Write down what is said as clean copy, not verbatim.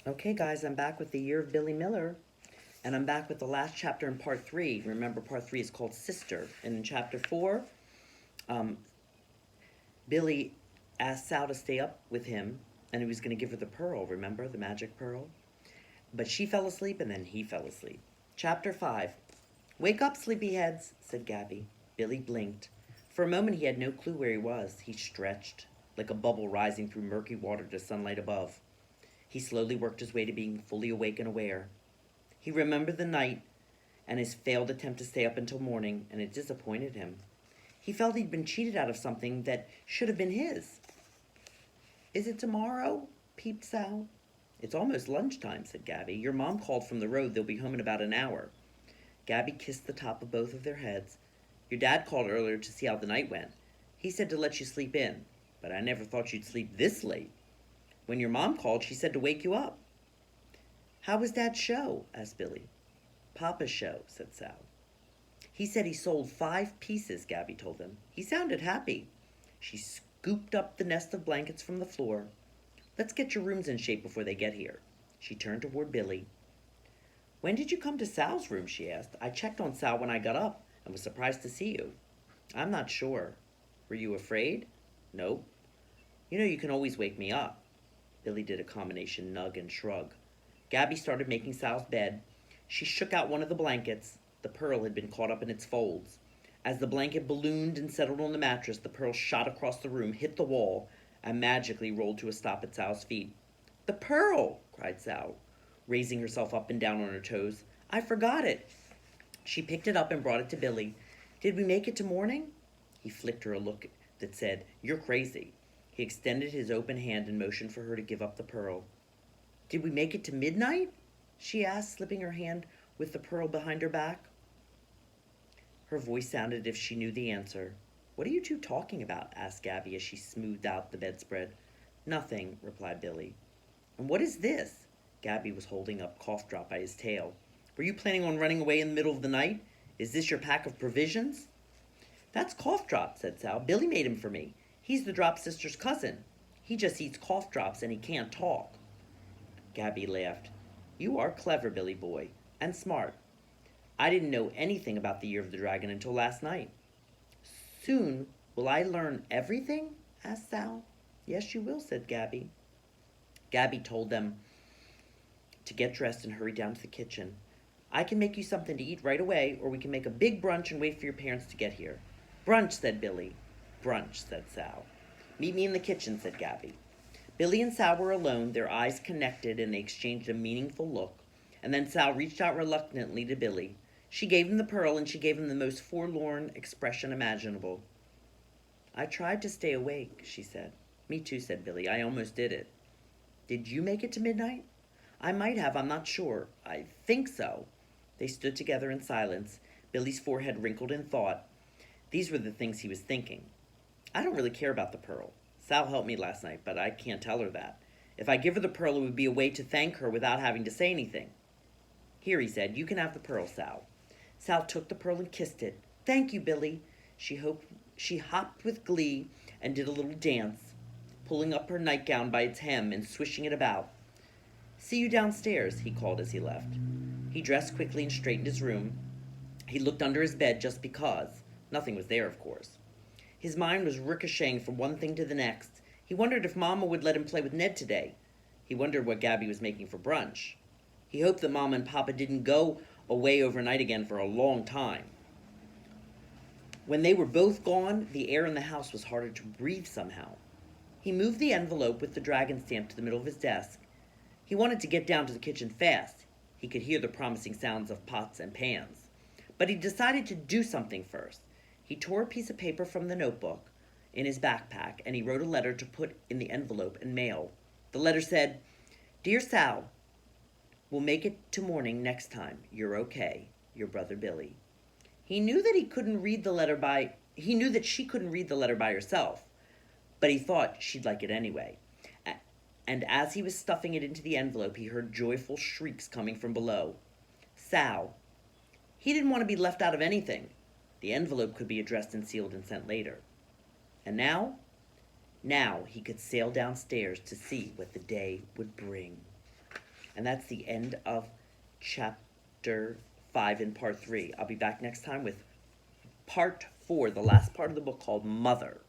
Okay, guys, I'm back with the Year of Billy Miller, and I'm back with the last chapter in part 3. Remember, part 3 is called Sister. And in chapter 4, um, Billy asked Sal to stay up with him, and he was going to give her the pearl, remember, the magic pearl? But she fell asleep, and then he fell asleep. Chapter 5. Wake up, sleepyheads, said Gabby. Billy blinked. For a moment, he had no clue where he was. He stretched, like a bubble rising through murky water to sunlight above. He slowly worked his way to being fully awake and aware. He remembered the night and his failed attempt to stay up until morning, and it disappointed him. He felt he'd been cheated out of something that should have been his. Is it tomorrow? Peeped Sal. It's almost lunchtime, said Gabby. Your mom called from the road. They'll be home in about an hour. Gabby kissed the top of both of their heads. Your dad called earlier to see how the night went. He said to let you sleep in, but I never thought you'd sleep this late. When your mom called, she said to wake you up. How was Dad's show? Asked Billy. Papa's show, said Sal. He said he sold 5 pieces, Gabby told them. He sounded happy. She scooped up the nest of blankets from the floor. Let's get your rooms in shape before they get here. She turned toward Billy. When did you come to Sal's room? She asked. I checked on Sal when I got up and was surprised to see you. I'm not sure. Were you afraid? Nope. You know you can always wake me up. Billy did a combination nug and shrug. Gabby started making Sal's bed. She shook out one of the blankets. The pearl had been caught up in its folds. As the blanket ballooned and settled on the mattress, the pearl shot across the room, hit the wall, and magically rolled to a stop at Sal's feet. The pearl! Cried Sal, raising herself up and down on her toes. I forgot it. She picked it up and brought it to Billy. Did we make it to morning? He flicked her a look that said, You're crazy. He extended his open hand and motioned for her to give up the pearl. Did we make it to midnight? She asked, slipping her hand with the pearl behind her back. Her voice sounded as if she knew the answer. What are you two talking about? Asked Gabby as she smoothed out the bedspread. Nothing, replied Billy. And what is this? Gabby was holding up Cough Drop by his tail. Were you planning on running away in the middle of the night? Is this your pack of provisions? That's Cough Drop, said Sal. Billy made him for me. He's the Drop Sister's cousin. He just eats cough drops and he can't talk. Gabby laughed. You are clever, Billy boy, and smart. I didn't know anything about the Year of the Dragon until last night. Soon will I learn everything? Asked Sal. Yes, you will, said Gabby. Gabby told them to get dressed and hurry down to the kitchen. I can make you something to eat right away, or we can make a big brunch and wait for your parents to get here. Brunch, said Billy. Brunch, said Sal. Meet me in the kitchen, said Gabby. Billy and Sal were alone, their eyes connected, and they exchanged a meaningful look. And then Sal reached out reluctantly to Billy. She gave him the pearl, and she gave him the most forlorn expression imaginable. I tried to stay awake, she said. Me too, said Billy. I almost did it. Did you make it to midnight? I might have, I'm not sure. I think so. They stood together in silence, Billy's forehead wrinkled in thought. These were the things he was thinking. I don't really care about the pearl. Sal helped me last night, but I can't tell her that. If I give her the pearl, it would be a way to thank her without having to say anything. Here, he said, you can have the pearl, Sal. Sal took the pearl and kissed it. Thank you, Billy. She hopped with glee and did a little dance, pulling up her nightgown by its hem and swishing it about. See you downstairs, he called as he left. He dressed quickly and straightened his room. He looked under his bed just because. Nothing was there, of course. His mind was ricocheting from one thing to the next. He wondered if Mama would let him play with Ned today. He wondered what Gabby was making for brunch. He hoped that Mama and Papa didn't go away overnight again for a long time. When they were both gone, the air in the house was harder to breathe somehow. He moved the envelope with the dragon stamp to the middle of his desk. He wanted to get down to the kitchen fast. He could hear the promising sounds of pots and pans. But he decided to do something first. He tore a piece of paper from the notebook in his backpack, and he wrote a letter to put in the envelope and mail. The letter said, Dear Sal, we'll make it to morning next time. You're okay. Your brother Billy. He knew that she couldn't read the letter by herself, but he thought she'd like it anyway. And as he was stuffing it into the envelope, he heard joyful shrieks coming from below. Sal. He didn't want to be left out of anything. The envelope could be addressed and sealed and sent later. And now he could sail downstairs to see what the day would bring. And that's the end of chapter 5 in part 3. I'll be back next time with part 4, the last part of the book called Mother.